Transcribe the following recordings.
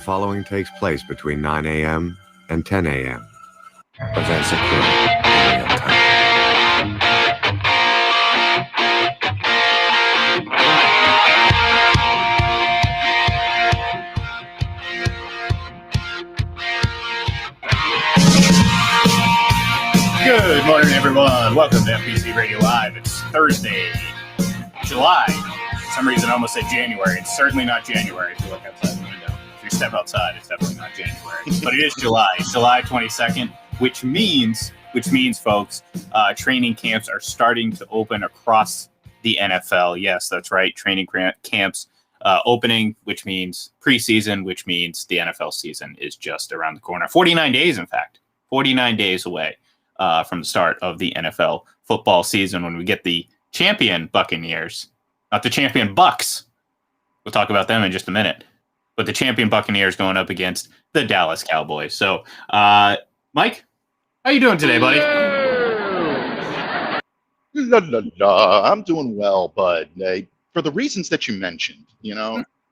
following takes place between 9 a.m. and 10 a.m. Events occur in real time. Good morning, everyone. Welcome to FPC Radio Live. It's Thursday, July. For some reason, I almost said January. It's certainly not January if you look outside the window. If you step outside, it's definitely not January. But it is July. It's July 22nd, which means, folks, training camps are starting to open across the NFL. Yes, that's right. Training camps opening, which means preseason, which means the NFL season is just around the corner. 49 days, in fact. 49 days away. From the start of the NFL football season when we get the champion Buccaneers, not the champion Bucks. We'll talk about them in just a minute. But the champion Buccaneers going up against the Dallas Cowboys. So, Mike, how you doing today, buddy? I'm doing well, bud. For the reasons that you mentioned,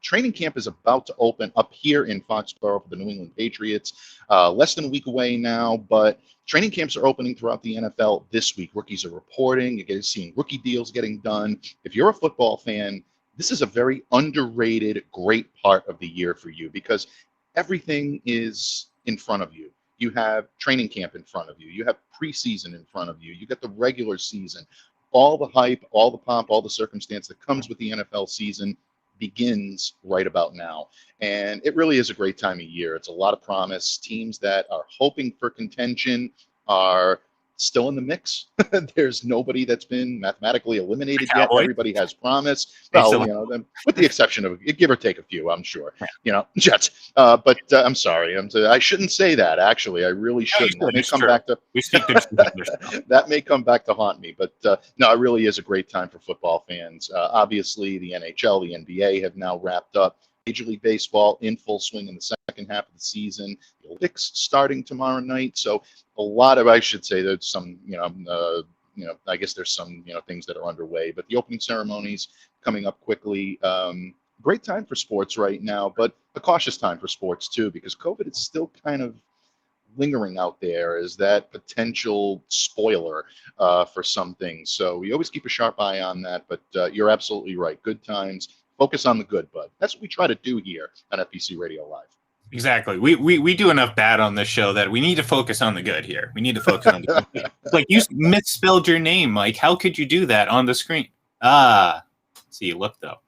training camp is about to open up here in Foxborough for the New England Patriots. Less than a week away now, but training camps are opening throughout the NFL this week. Rookies are reporting. You're seeing rookie deals getting done. If you're a football fan, this is a very underrated, great part of the year for you because everything is in front of you. You have training camp in front of you. You have preseason in front of you. You got the regular season. All the hype, all the pomp, all the circumstance that comes with the NFL season begins right about now. And it really is a great time of year. It's a lot of promise. Teams that are hoping for contention are still in the mix. There's nobody that's been mathematically eliminated yet. Everybody has promise. Well, with the exception of give or take a few, I'm sure. Jets. But I'm sorry. I shouldn't say that. Actually, I really shouldn't. That may come back to that may come back to haunt me. But no, it really is a great time for football fans. Obviously, the NHL, the NBA have now wrapped up. Major League Baseball in full swing in the second half of the season. The Olympics starting tomorrow night. So a lot of, I should say, there's some, I guess there's some, things that are underway. But the opening ceremonies coming up quickly. Great time for sports right now, but a cautious time for sports too, because COVID is still kind of lingering out there as that potential spoiler for some things. So we always keep a sharp eye on that. But you're absolutely right. Good times. Focus on the good, bud. That's what we try to do here on FPC Radio Live. Exactly. We do enough bad on this show that we need to focus on the good here. We need to focus on the good. Like, you misspelled your name, Mike. How could you do that on the screen? See, you looked, though.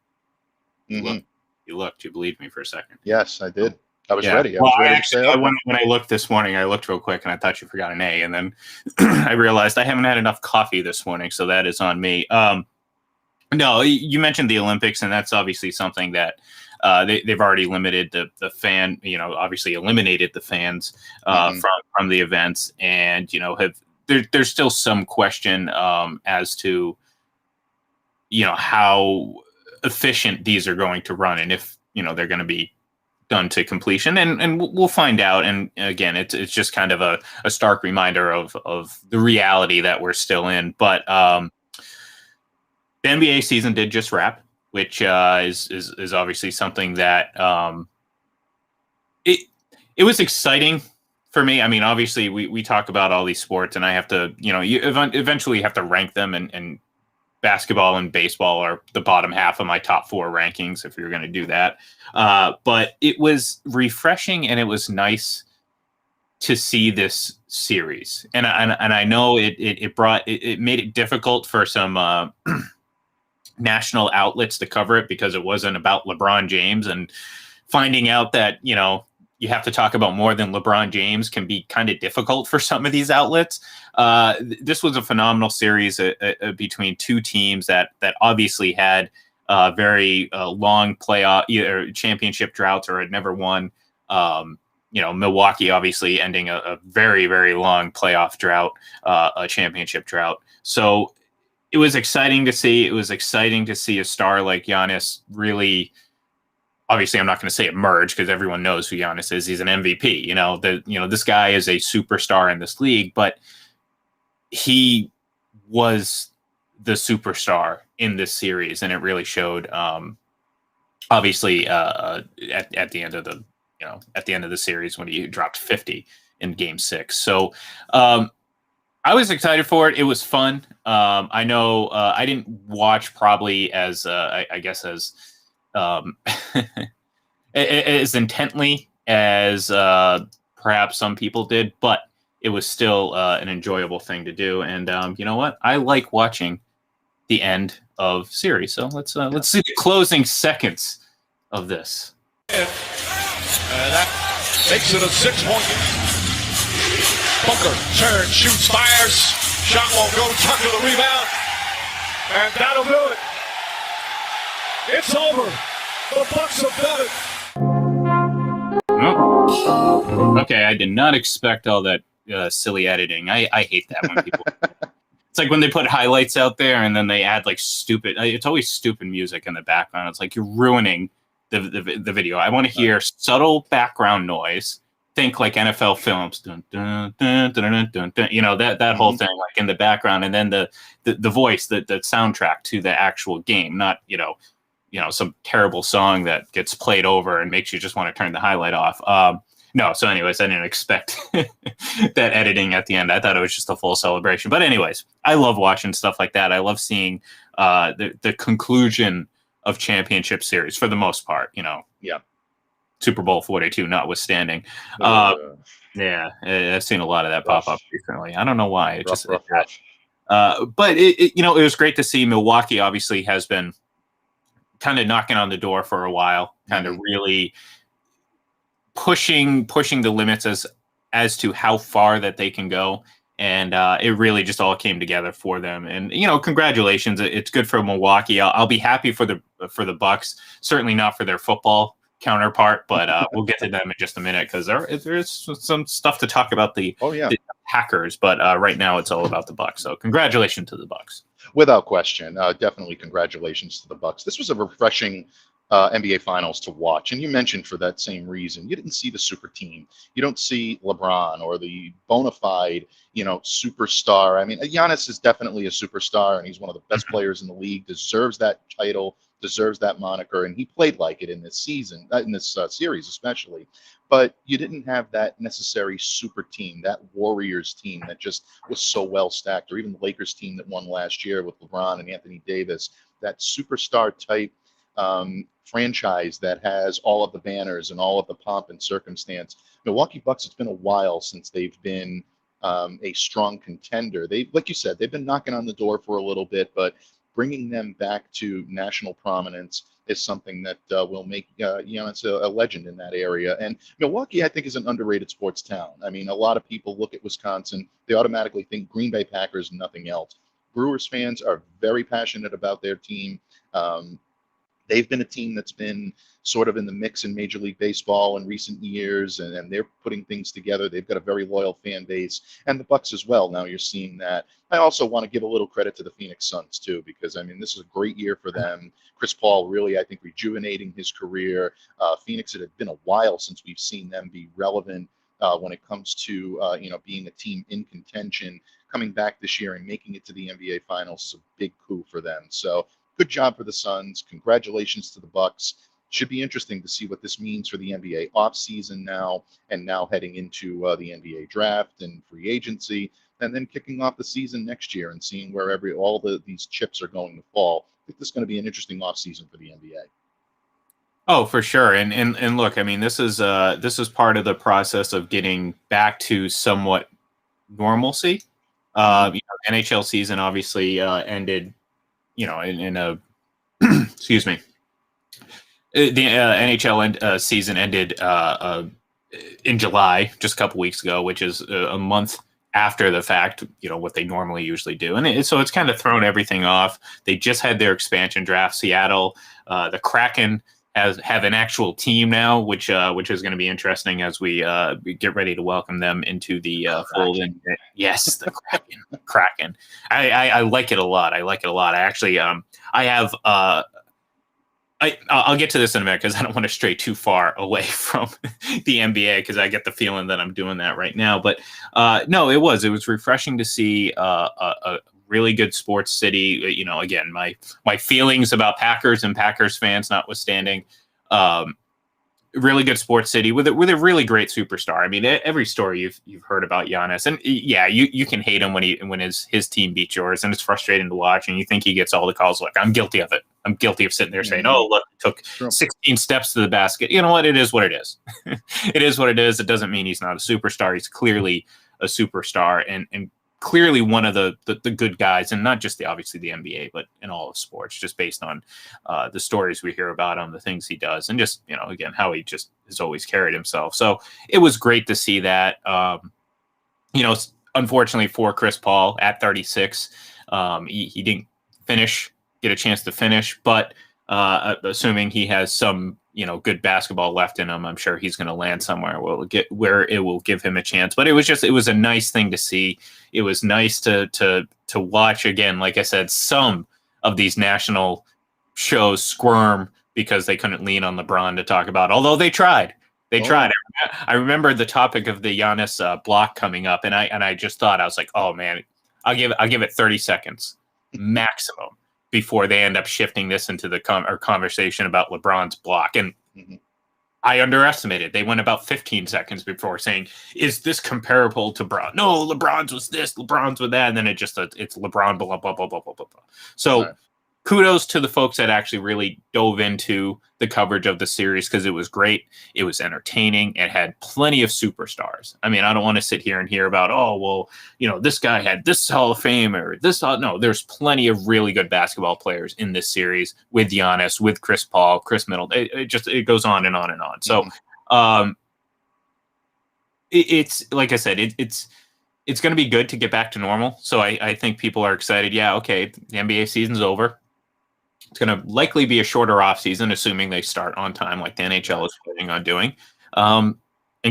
You looked. You believed me for a second. Yes, I did. I was ready. I was ready to say, okay. When I looked this morning, I looked real quick, and I thought you forgot an A. And then I realized I haven't had enough coffee this morning, so that is on me. No, you mentioned the Olympics, and that's obviously something that they've already limited the fan, obviously eliminated the fans from the events, and there's still some question as to how efficient these are going to run, and if they're going to be done to completion, and we'll find out. And again, it's just kind of a stark reminder of the reality that we're still in, but. The NBA season did just wrap, which is obviously something that it was exciting for me. I mean, obviously we talk about all these sports, and I have to, you eventually have to rank them, and basketball and baseball are the bottom half of my top 4 rankings if you're going to do that. But it was refreshing, and it was nice to see this series, and I know it made it difficult for some. National outlets to cover it because it wasn't about LeBron James, and finding out that, you have to talk about more than LeBron James can be kind of difficult for some of these outlets. This was a phenomenal series between two teams that obviously had very long playoff, either championship droughts or had never won. Milwaukee obviously ending a very, very long playoff drought, a championship drought. So it was exciting to see. It was exciting to see a star like Giannis really, obviously I'm not going to say emerge because everyone knows who Giannis is. He's an MVP. This guy is a superstar in this league, but he was the superstar in this series, and it really showed. Obviously, at the end of the at the end of the series when he dropped 50 in Game 6. So I was excited for it. It was fun. I know I didn't watch probably as I guess as as intently as perhaps some people did, but it was still an enjoyable thing to do. And you know what? I like watching the end of series. So let's see the closing seconds of this. That makes it a 6-point. Booker turns, shoots, fires. Shot won't go. Tucker the rebound. And that'll do it. It's over. The Bucks have done it. Oh. Okay, I did not expect all that silly editing. I hate that when people... It's like when they put highlights out there and then they add like stupid... It's always stupid music in the background. It's like you're ruining the video. I want to hear subtle background noise. Think like NFL films, dun, dun, dun, dun, dun, dun, dun, that whole thing, like in the background, and then the voice, the soundtrack to the actual game, not some terrible song that gets played over and makes you just want to turn the highlight off. No, so anyways, I didn't expect that editing at the end. I thought it was just a full celebration. But anyways, I love watching stuff like that. I love seeing the conclusion of championship series for the most part. Yeah. Super Bowl 42 notwithstanding. Yeah, I've seen a lot of that pop up recently. I don't know why. It just rough. but it was great to see. Milwaukee obviously has been kind of knocking on the door for a while, kind of really pushing the limits as to how far that they can go. And it really just all came together for them. And congratulations! It's good for Milwaukee. I'll be happy for the Bucks. Certainly not for their football counterpart, but we'll get to them in just a minute because there's some stuff to talk about the Packers. But right now it's all about the Bucks. So congratulations to the Bucks. Without question, definitely congratulations to the Bucks. This was a refreshing NBA Finals to watch, and you mentioned for that same reason. You didn't see the super team. You don't see LeBron or the bona fide, superstar. I mean, Giannis is definitely a superstar, and he's one of the best players in the league. Deserves that title, deserves that moniker, and he played like it in this season, in this series especially. But you didn't have that necessary super team, that Warriors team that just was so well stacked, or even the Lakers team that won last year with LeBron and Anthony Davis. That superstar type franchise that has all of the banners and all of the pomp and circumstance. Milwaukee Bucks, it's been a while since they've been a strong contender. Like you said, they've been knocking on the door for a little bit, but bringing them back to national prominence is something that will make Giannis a legend in that area. And Milwaukee, I think, is an underrated sports town. I mean, a lot of people look at Wisconsin, they automatically think Green Bay Packers, nothing else. Brewers fans are very passionate about their team. They've been a team that's been sort of in the mix in Major League Baseball in recent years, and they're putting things together. They've got a very loyal fan base, and the Bucks as well. Now you're seeing that. I also want to give a little credit to the Phoenix Suns too, because I mean, this is a great year for them. Chris Paul really, I think, rejuvenating his career. Phoenix, it had been a while since we've seen them be relevant when it comes to being a team in contention. Coming back this year and making it to the NBA Finals is a big coup for them. So good job for the Suns. Congratulations to the Bucks. Should be interesting to see what this means for the NBA offseason now, and now heading into the NBA draft and free agency, and then kicking off the season next year and seeing where these chips are going to fall. I think this is going to be an interesting offseason for the NBA. Oh, for sure. And look, I mean, this is part of the process of getting back to somewhat normalcy. NHL season obviously ended, in a excuse me. The NHL season ended in July, just a couple weeks ago, which is a month after the fact, what they normally usually do. And so it's kind of thrown everything off. They just had their expansion draft. Seattle, the Kraken have an actual team now, which is going to be interesting as we get ready to welcome them into the fold. And yes, the Kraken. I like it a lot. I actually, I'll get to this in a minute because I don't want to stray too far away from the NBA because I get the feeling that I'm doing that right now. But no, it was refreshing to see a really good sports city. Again, my feelings about Packers and Packers fans notwithstanding, really good sports city with a really great superstar. I mean, every story you've heard about Giannis, and yeah, you can hate him when his team beats yours, and it's frustrating to watch, and you think he gets all the calls. Like, I'm guilty of it. I'm guilty of sitting there saying, "Oh, look, it took 16 steps to the basket." You know what? It is what it is. It is what it is. It doesn't mean he's not a superstar. He's clearly a superstar, and clearly one of the good guys, and not just obviously the NBA, but in all of sports, just based on the stories we hear about him, the things he does, and just, again, how he just has always carried himself. So it was great to see that. Unfortunately for Chris Paul at 36, he didn't get a chance to finish, but assuming he has some good basketball left in him, I'm sure he's going to land somewhere where it will give him a chance. But it was a nice thing to see. It was nice to watch again. Like I said, some of these national shows squirm because they couldn't lean on LeBron to talk about. Although they tried. I remember the topic of the Giannis block coming up, and I just thought, I was like, oh man, I'll give it 30 seconds maximum before they end up shifting this into the conversation about LeBron's block. And I underestimated. They went about 15 seconds before saying, is this comparable to Bron? No, LeBron's was this, LeBron's with that. And then it's LeBron, blah, blah, blah, blah, blah, blah. So kudos to the folks that actually really dove into the coverage of the series, because it was great. It was entertaining. It had plenty of superstars. I mean, I don't want to sit here and hear about, oh, well, this guy had this Hall of Fame or this. No, there's plenty of really good basketball players in this series with Giannis, with Chris Paul, Chris Middleton. It goes on and on and on. So it's like I said, it's going to be good to get back to normal. So I think people are excited. Yeah, okay, the NBA season's over. It's going to likely be a shorter off season, assuming they start on time, like the NHL is planning on doing. And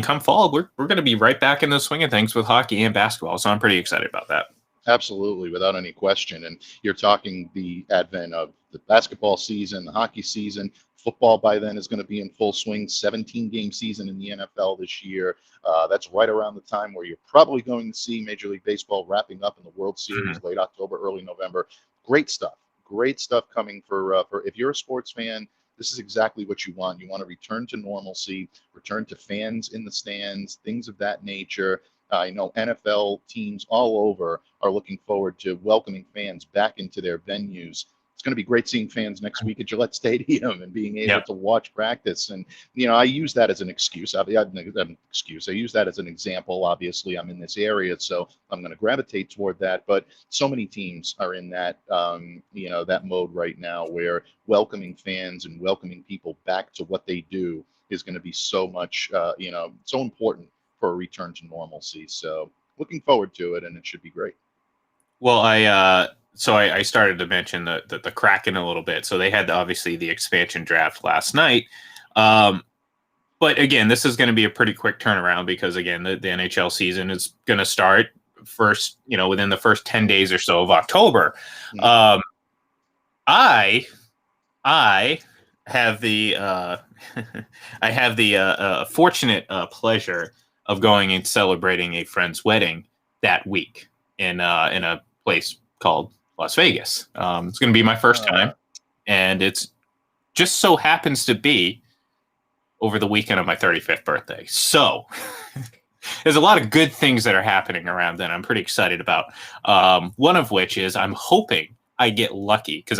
come fall, we're going to be right back in the swing of things with hockey and basketball. So I'm pretty excited about that. Absolutely, without any question. And you're talking the advent of the basketball season, the hockey season. Football by then is going to be in full swing. 17-game season in the NFL this year. That's right around the time where you're probably going to see Major League Baseball wrapping up in the World Series late October, early November. Great stuff. Great stuff coming for if you're a sports fan. This is exactly what you want. You want to return to normalcy, return to fans in the stands, things of that nature. I know NFL teams all over are looking forward to welcoming fans back into their venues. It's going to be great seeing fans next week at Gillette Stadium and being able to watch practice. And, I use that as an excuse. I use that as an example. Obviously, I'm in this area, so I'm going to gravitate toward that. But so many teams are in that, that mode right now where welcoming fans and welcoming people back to what they do is going to be so much, so important for a return to normalcy. So looking forward to it, and it should be great. Well, I started to mention the Kraken a little bit. So they had obviously the expansion draft last night. But again, this is going to be a pretty quick turnaround because, again, the NHL season is going to start within the first 10 days or so of October. I have the fortunate pleasure of going and celebrating a friend's wedding that week in a place called Las Vegas. It's going to be my first time, and it's just so happens to be over the weekend of my 35th birthday. So there's a lot of good things that are happening around then I'm pretty excited about. One of which is I'm hoping I get lucky because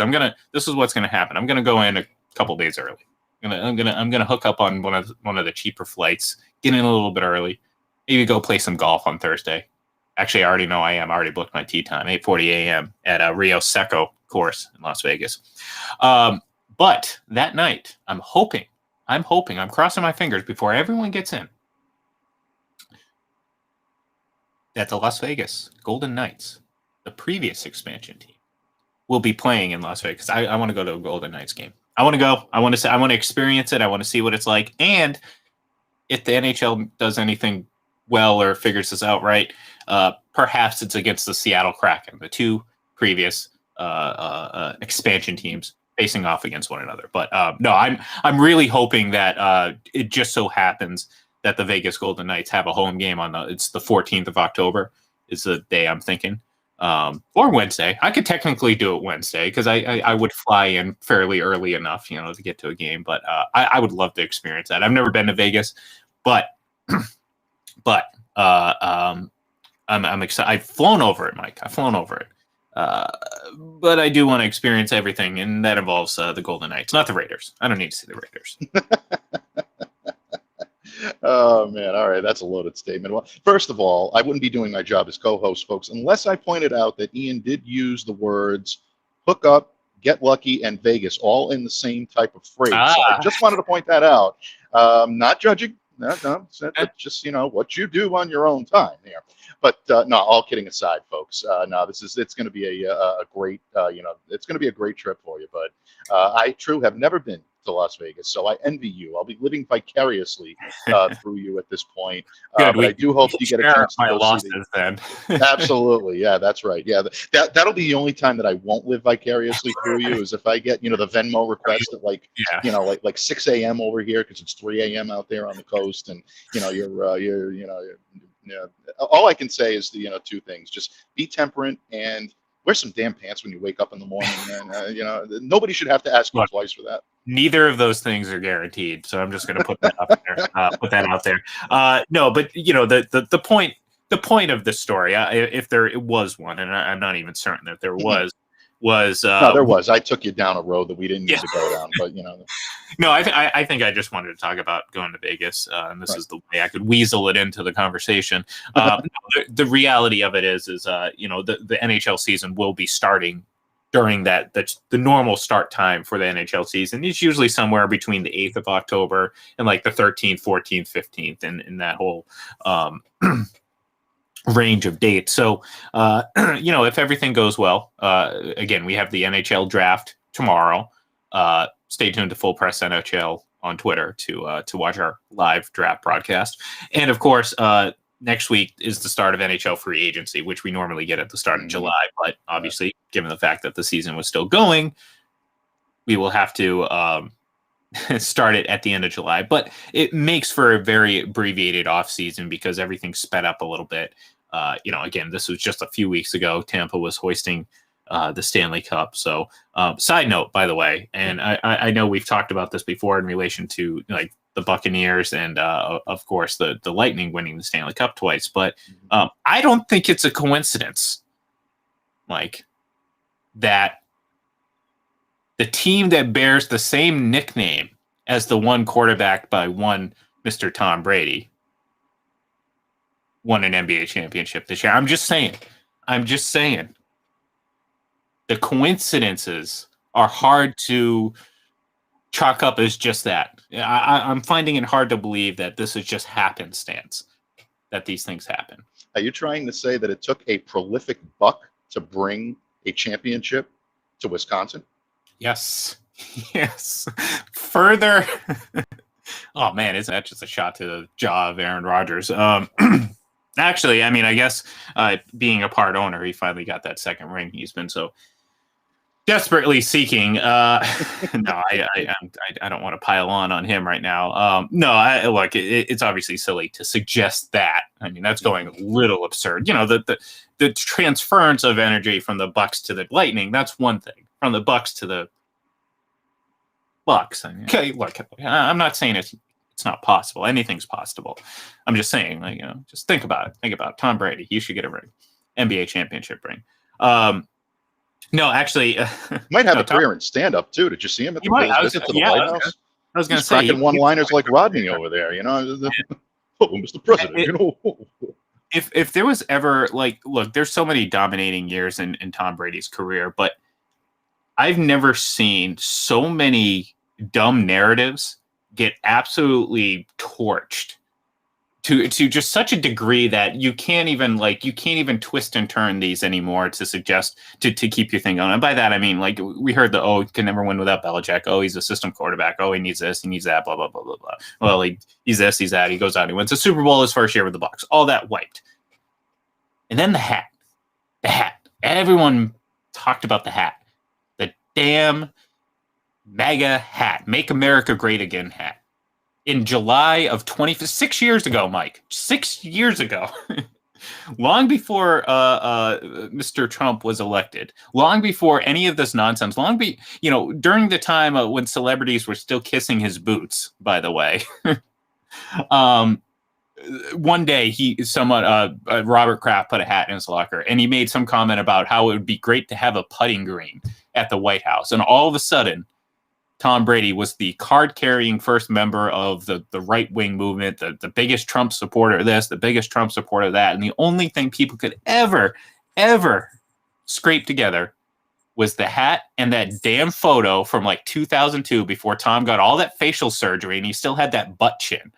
this is what's going to happen. I'm going to go in a couple days early. I'm gonna hook up on one of the cheaper flights, get in a little bit early, maybe go play some golf on Thursday. Actually, I already know I am. I already booked my tee time, 8:40 a.m. at a Rio Seco course in Las Vegas. But that night, I'm hoping, I'm crossing my fingers before everyone gets in, that the Las Vegas Golden Knights, the previous expansion team, will be playing in Las Vegas. I want to go to a Golden Knights game. I want to go. I want to experience it. I want to see what it's like. And if the NHL does anything well or figures this out right, perhaps it's against the Seattle Kraken, the two previous expansion teams facing off against one another. But no, I'm really hoping that it just so happens that the Vegas Golden Knights have a home game it's the 14th of October is the day I'm thinking. or Wednesday. I could technically do it Wednesday because I would fly in fairly early enough, to get to a game. But I would love to experience that. I've never been to Vegas, but I'm excited. I've flown over it, Mike. I've flown over it. But I do want to experience everything, and that involves the Golden Knights, not the Raiders. I don't need to see the Raiders. Oh, man. All right. That's a loaded statement. Well, first of all, I wouldn't be doing my job as co-host, folks, unless I pointed out that Ian did use the words hook up, get lucky, and Vegas all in the same type of phrase. So I just wanted to point that out. Not judging. No, that's just, what you do on your own time there. But no, all kidding aside, folks. No, it's going to be a great, it's going to be a great trip for you. But I, True, have never been to Las Vegas, so I envy you. I'll be living vicariously through you at this point. Good, but I do hope you get a chance to go losses see then. Absolutely, yeah, that's right. Yeah, that'll be the only time that I won't live vicariously through you is if I get the Venmo request at like 6 a.m. over here because it's 3 a.m. out there on the coast, and all I can say is two things: just be temperate and wear some damn pants when you wake up in the morning. And nobody should have to ask you twice for that. Neither of those things are guaranteed, so I'm just going to put that out there. No, but the point of the story, if there was one, and I'm not even certain that there was no, there was. I took you down a road that we didn't need to go down, but No, I think I just wanted to talk about going to Vegas, and this is the way I could weasel it into the conversation. The reality of it is the NHL season will be starting during that's the normal start time for the NHL season. It's usually somewhere between the 8th of October and like the 13th, 14th, 15th, and in that whole range of dates. So, if everything goes well, again, we have the NHL draft tomorrow. Stay tuned to Full Press NHL on Twitter to watch our live draft broadcast. And of course, next week is the start of NHL free agency, which we normally get at the start of July. But obviously, given the fact that the season was still going, we will have to start it at the end of July. But it makes for a very abbreviated off season because everything's sped up a little bit. Again, this was just a few weeks ago. Tampa was hoisting the Stanley Cup. So side note, by the way, and I know we've talked about this before in relation to like the Buccaneers and of course the Lightning winning the Stanley Cup twice, but I don't think it's a coincidence, Mike, that the team that bears the same nickname as the one quarterbacked by one Mr. Tom Brady won an NBA championship this year. I'm just saying. The coincidences are hard to chalk up as just that. I'm finding it hard to believe that this is just happenstance, that these things happen. Are you trying to say that it took a prolific Buck to bring a championship to Wisconsin? Yes. Further. Oh, man, isn't that just a shot to the jaw of Aaron Rodgers? Actually, I mean, I guess being a part owner, he finally got that second ring he's been so desperately seeking. No, I don't want to pile on him right now. No, look, it's obviously silly to suggest that. I mean, that's going a little absurd. The transference of energy from the Bucks to the Lightning, that's one thing. From the Bucks to the Bucks. I mean, okay, look, I'm not saying it's not possible. Anything's possible. I'm just saying, just think about it. Think about Tom Brady. He should get a ring, NBA championship ring. No, actually, might have a career in stand-up too. Did you see him at the visit to the White House? I was going to say, cracking one-liners like Rodney over there. Oh, Mr. President. If there was ever look, there's so many dominating years in Tom Brady's career, but I've never seen so many dumb narratives get absolutely torched to just such a degree that you can't even twist and turn these anymore to suggest to keep your thing going. And by that I mean, we heard he can never win without Belichick. Oh, he's a system quarterback. Oh, he needs this, he needs that, blah blah blah blah blah. Well, he's this, he's that. He goes out, he wins a Super Bowl his first year with the Bucs. All that wiped. And then the hat. Everyone talked about the hat. The damn MAGA hat. Make America Great Again hat. In July of 6 years ago, Mike. 6 years ago. long before Mr. Trump was elected, long before any of this nonsense, during the time when celebrities were still kissing his boots, by the way. One day Robert Kraft put a hat in his locker, and he made some comment about how it would be great to have a putting green at the White House. And all of a sudden, Tom Brady was the card-carrying first member of the right-wing movement, the biggest Trump supporter of this, the biggest Trump supporter of that. And the only thing people could ever scrape together was the hat and that damn photo from like 2002 before Tom got all that facial surgery and he still had that butt chin.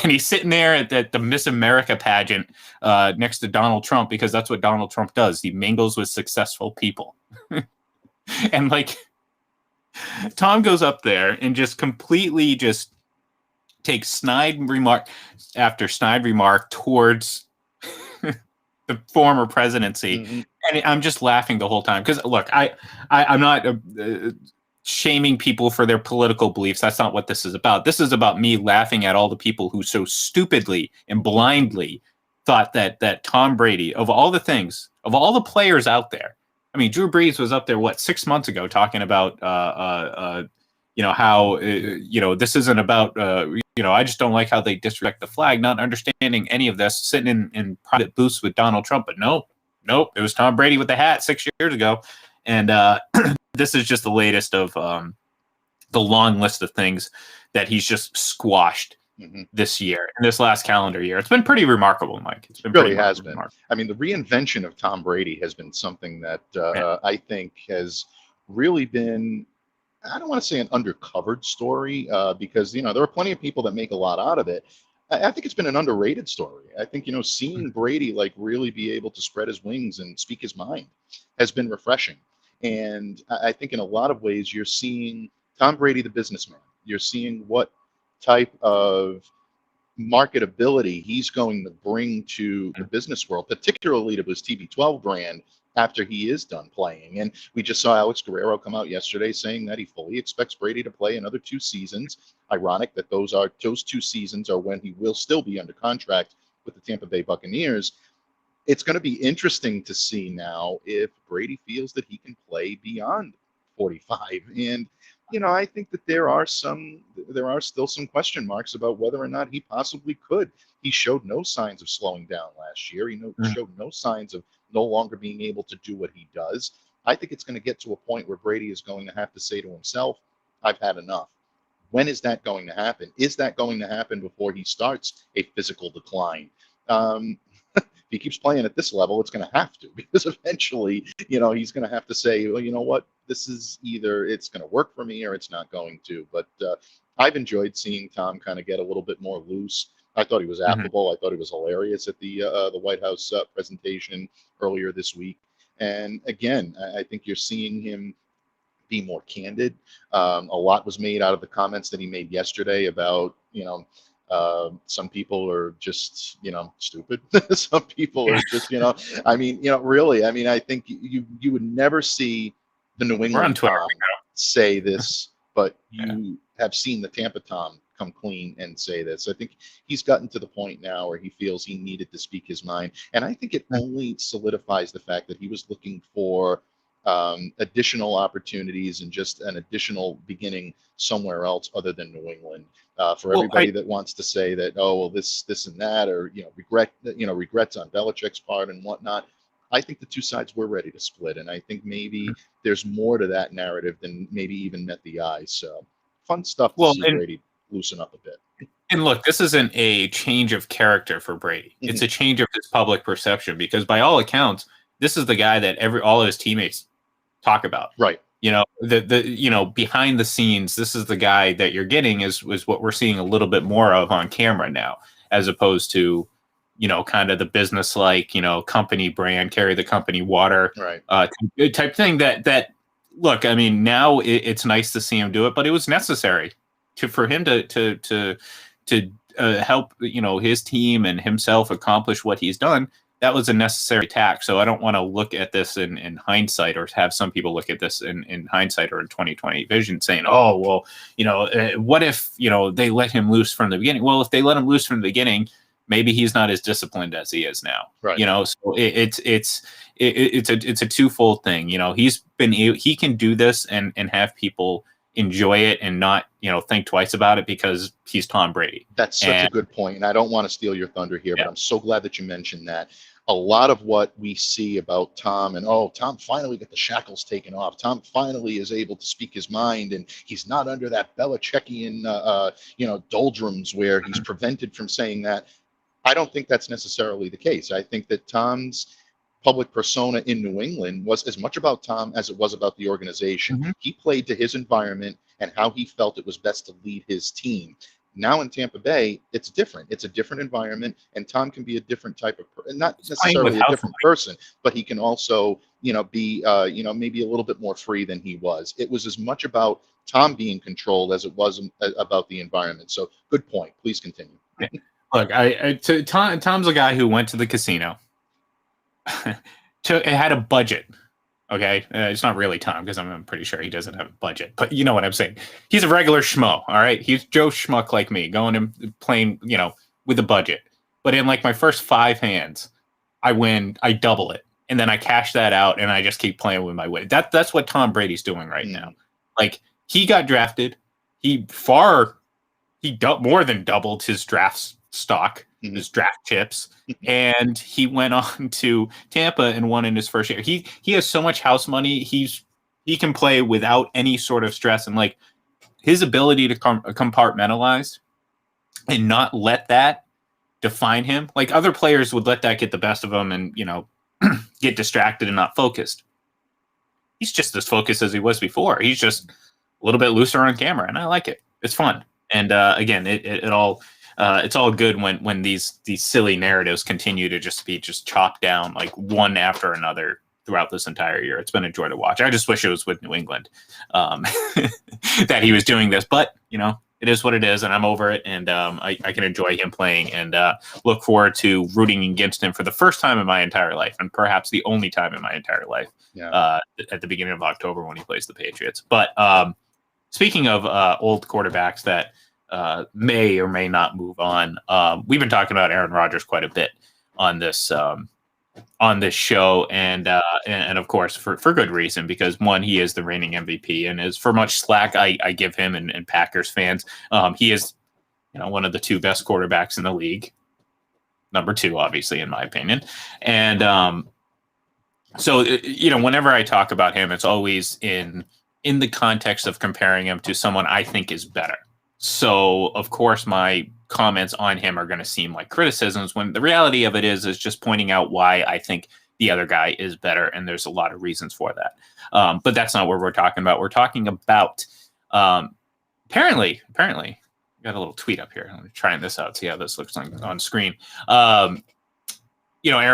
And he's sitting there at the Miss America pageant next to Donald Trump, because that's what Donald Trump does. He mingles with successful people. And like, Tom goes up there and just completely just takes snide remark after snide remark towards the former presidency. Mm-hmm. And I'm just laughing the whole time. Because look, I'm not shaming people for their political beliefs. That's not what this is about. This is about me laughing at all the people who so stupidly and blindly thought that Tom Brady, of all the things, of all the players out there, I mean, Drew Brees was up there, 6 months ago, talking about, how, this isn't about, I just don't like how they disrespect the flag, not understanding any of this, sitting in private booths with Donald Trump. But nope, it was Tom Brady with the hat 6 years ago. And this is just the latest of the long list of things that he's just squashed this year, in this last calendar year. It's been pretty remarkable, Mike. It's been really has been. I mean, the reinvention of Tom Brady has been something that I think has really been, I don't want to say an undercovered story, because, there are plenty of people that make a lot out of it. I think it's been an underrated story. I think, seeing Brady really be able to spread his wings and speak his mind has been refreshing. And I think in a lot of ways, you're seeing Tom Brady, the businessman. You're seeing what type of marketability he's going to bring to the business world, particularly to his TB12 brand after he is done playing. And we just saw Alex Guerrero come out yesterday saying that he fully expects Brady to play another 2 seasons. Ironic that those 2 seasons are when he will still be under contract with the Tampa Bay Buccaneers. It's going to be interesting to see now if Brady feels that he can play beyond 45. And I think that there are still some question marks about whether or not he possibly could. He showed no signs of slowing down last year. He showed no signs of no longer being able to do what he does. I think it's going to get to a point where Brady is going to have to say to himself, I've had enough. When is that going to happen? Is that going to happen before he starts a physical decline? If he keeps playing at this level, it's going to have to, because eventually, he's going to have to say, well, you know what, this is either it's going to work for me or it's not going to. But I've enjoyed seeing Tom kind of get a little bit more loose. I thought he was affable. I thought he was hilarious at the White House presentation earlier this week. And again, I think you're seeing him be more candid. A lot was made out of the comments that he made yesterday about, some people are just, stupid. Some people are just, really, I think you would never see the New England Tom say this, but you have seen the Tampa Tom come clean and say this. I think he's gotten to the point now where he feels he needed to speak his mind. And I think it only solidifies the fact that he was looking for additional opportunities and just an additional beginning somewhere else other than New England. For everybody that wants to say that, this and that, or regrets on Belichick's part and whatnot, I think the two sides were ready to split, and I think maybe there's more to that narrative than maybe even met the eye. So fun stuff to see Brady loosen up a bit. And look, this isn't a change of character for Brady. Mm-hmm. It's a change of his public perception, because by all accounts, this is the guy that all of his teammates talk about. Right. Behind the scenes, this is the guy that you're getting is what we're seeing a little bit more of on camera now, as opposed to, kind of the business company brand, carry the company water, right. Type thing that look, now it's nice to see him do it, but it was necessary for him to help, his team and himself accomplish what he's done. That was a necessary tack. So I don't want to look at this in hindsight, or have some people look at this in hindsight or in 2020 vision saying, oh, well, what if, they let him loose from the beginning? Well, if they let him loose from the beginning, maybe he's not as disciplined as he is now. Right. So it's a twofold thing. He can do this and have people enjoy it and not, think twice about it because he's Tom Brady. That's such a good point. And I don't want to steal your thunder here, but I'm so glad that you mentioned that. A lot of what we see about Tom and, Tom finally got the shackles taken off. Tom finally is able to speak his mind, and he's not under that Belichickian, doldrums where he's prevented from saying that. I don't think that's necessarily the case. I think that Tom's public persona in New England was as much about Tom as it was about the organization. Mm-hmm. He played to his environment and how he felt it was best to lead his team. Now in Tampa Bay, it's different. It's a different environment, and Tom can be a different type of person, not necessarily a different person, but he can also, be, maybe a little bit more free than he was. It was as much about Tom being controlled as it was about the environment. So good point. Please continue. Look, Tom's a guy who went to the casino. It had a budget. Okay, it's not really Tom because I'm pretty sure he doesn't have a budget, but you know what I'm saying. He's a regular schmo. All right, he's Joe Schmuck like me, going and playing, with a budget. But in like my first 5 hands, I win, I double it, and then I cash that out, and I just keep playing with my win. That's what Tom Brady's doing right now. Like, he got drafted, he more than doubled his draft stock, his draft chips, and he went on to Tampa and won in his first year. He has so much house money. He can play without any sort of stress, and like his ability to compartmentalize and not let that define him. Like other players would let that get the best of him and get distracted and not focused. He's just as focused as he was before. He's just a little bit looser on camera, and I like it. It's fun. And again, it's all good when these silly narratives continue to just be chopped down like one after another throughout this entire year. It's been a joy to watch. I just wish it was with New England that he was doing this, but it is what it is, and I'm over it. And I can enjoy him playing and look forward to rooting against him for the first time in my entire life, and perhaps the only time in my entire life. At the beginning of October when he plays the Patriots. But speaking of old quarterbacks that may or may not move on, we've been talking about Aaron Rodgers quite a bit on this show, and of course for good reason, because one, he is the reigning MVP, and as for much slack I give him and Packers fans, he is one of the 2 best quarterbacks in the league, number 2 obviously in my opinion, and so whenever I talk about him, it's always in the context of comparing him to someone I think is better. So, of course, my comments on him are going to seem like criticisms when the reality of it is just pointing out why I think the other guy is better, and there's a lot of reasons for that. But that's not what we're talking about. We're talking about apparently, got a little tweet up here. I'm trying this out, see how this looks like on screen. Aaron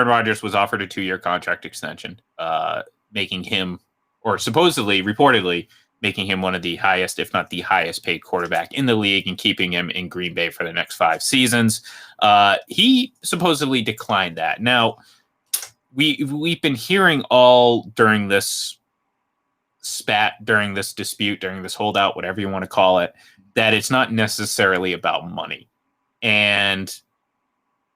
Rodgers was offered a 2-year contract extension, making him, or supposedly, reportedly, making him one of the highest, if not the highest paid quarterback in the league, and keeping him in Green Bay for the next 5 seasons. He supposedly declined that. Now, we've been hearing all during this spat, during this dispute, during this holdout, whatever you want to call it, that it's not necessarily about money. And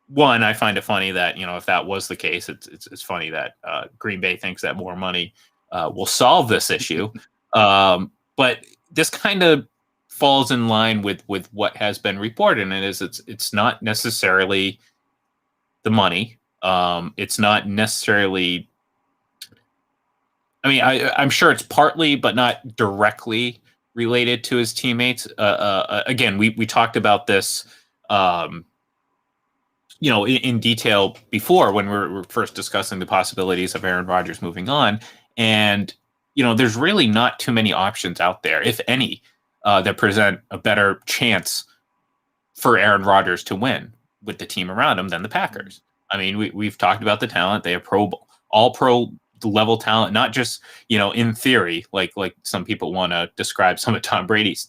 one, I find it funny that, if that was the case, it's funny that Green Bay thinks that more money will solve this issue. But this kind of falls in line with what has been reported, and it's not necessarily the money. It's not necessarily. I mean, I'm sure it's partly, but not directly related to his teammates. Again, we talked about this, in detail before when we were first discussing the possibilities of Aaron Rodgers moving on, and there's really not too many options out there, if any, that present a better chance for Aaron Rodgers to win with the team around him than the Packers. I mean, we've talked about the talent. They have all pro level talent, not just, in theory, like some people want to describe some of Tom Brady's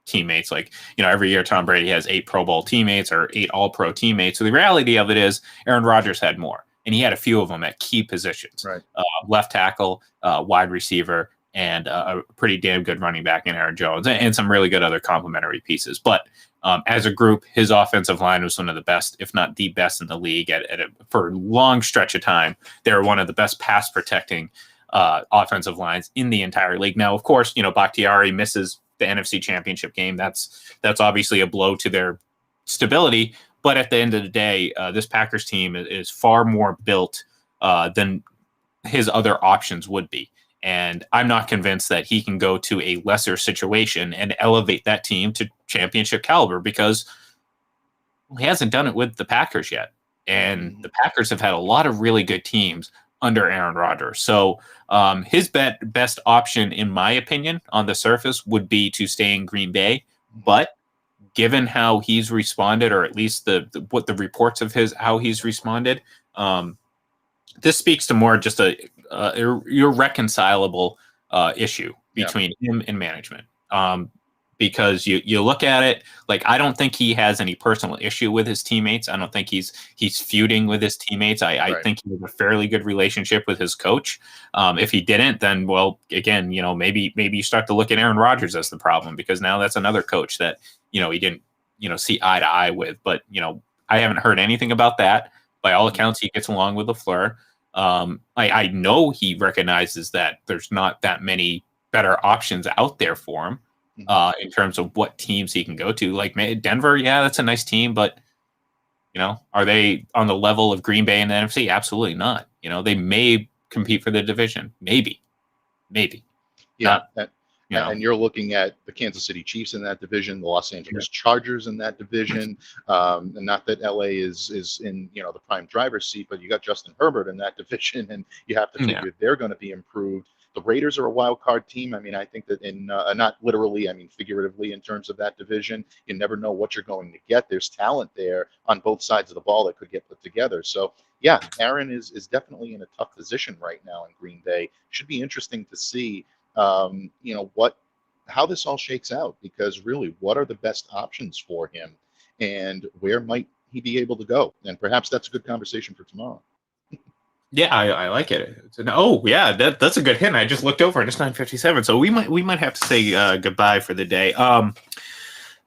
teammates. Like, every year Tom Brady has 8 Pro Bowl teammates or 8 All-Pro teammates. So the reality of it is Aaron Rodgers had more. And he had a few of them at key positions, right? Left tackle, wide receiver, and a pretty damn good running back in Aaron Jones, and some really good other complementary pieces. But As a group, his offensive line was one of the best, if not the best in the league for a long stretch of time. They were one of the best pass protecting offensive lines in the entire league. Now, of course, Bakhtiari misses the NFC Championship game. That's obviously a blow to their stability. But at the end of the day, this Packers team is far more built than his other options would be. And I'm not convinced that he can go to a lesser situation and elevate that team to championship caliber, because he hasn't done it with the Packers yet. And the Packers have had a lot of really good teams under Aaron Rodgers. So his best option, in my opinion, on the surface would be to stay in Green Bay. But given how he's responded, or at least what the reports of how he's responded, this speaks to more just a irreconcilable issue between him and management. Because you look at it, like, I don't think he has any personal issue with his teammates. I don't think he's feuding with his teammates. I think he has a fairly good relationship with his coach. If he didn't, then, well, again, maybe you start to look at Aaron Rodgers as the problem, because now that's another coach that, he didn't, see eye to eye with. But, I haven't heard anything about that. By all accounts, he gets along with LaFleur. I know he recognizes that there's not that many better options out there for him in terms of what teams he can go to. Like Denver, yeah, that's a nice team, but are they on the level of Green Bay and the NFC? Absolutely not. They may compete for the division, maybe. Yeah. And you're looking at the Kansas City Chiefs in that division, the Los Angeles Chargers in that division. And not that LA is in, the prime driver's seat, but you got Justin Herbert in that division, and you have to figure they're going to be improved. The Raiders are a wild card team. I mean, I think that in not literally, I mean, figuratively in terms of that division, you never know what you're going to get. There's talent there on both sides of the ball that could get put together. So, yeah, Aaron is definitely in a tough position right now in Green Bay. Should be interesting to see how this all shakes out, because really, what are the best options for him, and where might he be able to go? And perhaps that's a good conversation for tomorrow. Yeah, I like it. That's a good hint. I just looked over and it's 9:57, so we might have to say goodbye for the day.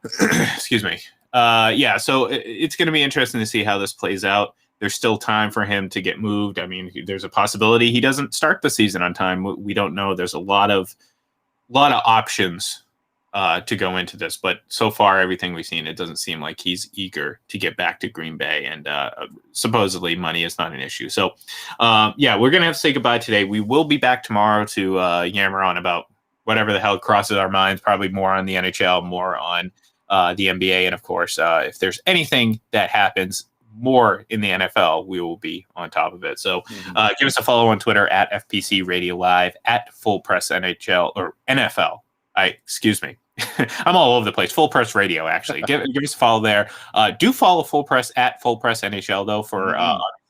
Excuse me. So it's going to be interesting to see how this plays out. There's still time for him to get moved. I mean, there's a possibility he doesn't start the season on time. We don't know. There's a lot of options to go into this, but so far everything we've seen, it doesn't seem like he's eager to get back to Green Bay, and supposedly money is not an issue. So we're gonna have to say goodbye today. We will be back tomorrow to yammer on about whatever the hell crosses our minds, probably more on the NHL, more on the NBA, and of course if there's anything that happens more in the NFL, we will be on top of it. So give us a follow on Twitter at FPC Radio Live, at Full Press NHL or NFL. Excuse me. I'm all over the place. Full Press Radio, actually. Give us a follow there. Do follow Full Press at Full Press NHL, though, for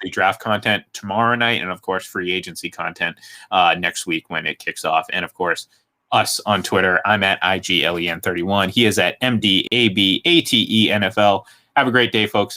draft content tomorrow night, and of course free agency content next week when it kicks off. And of course, us on Twitter. I'm at IGLEN31. He is at MDABATENFL. Have a great day, folks.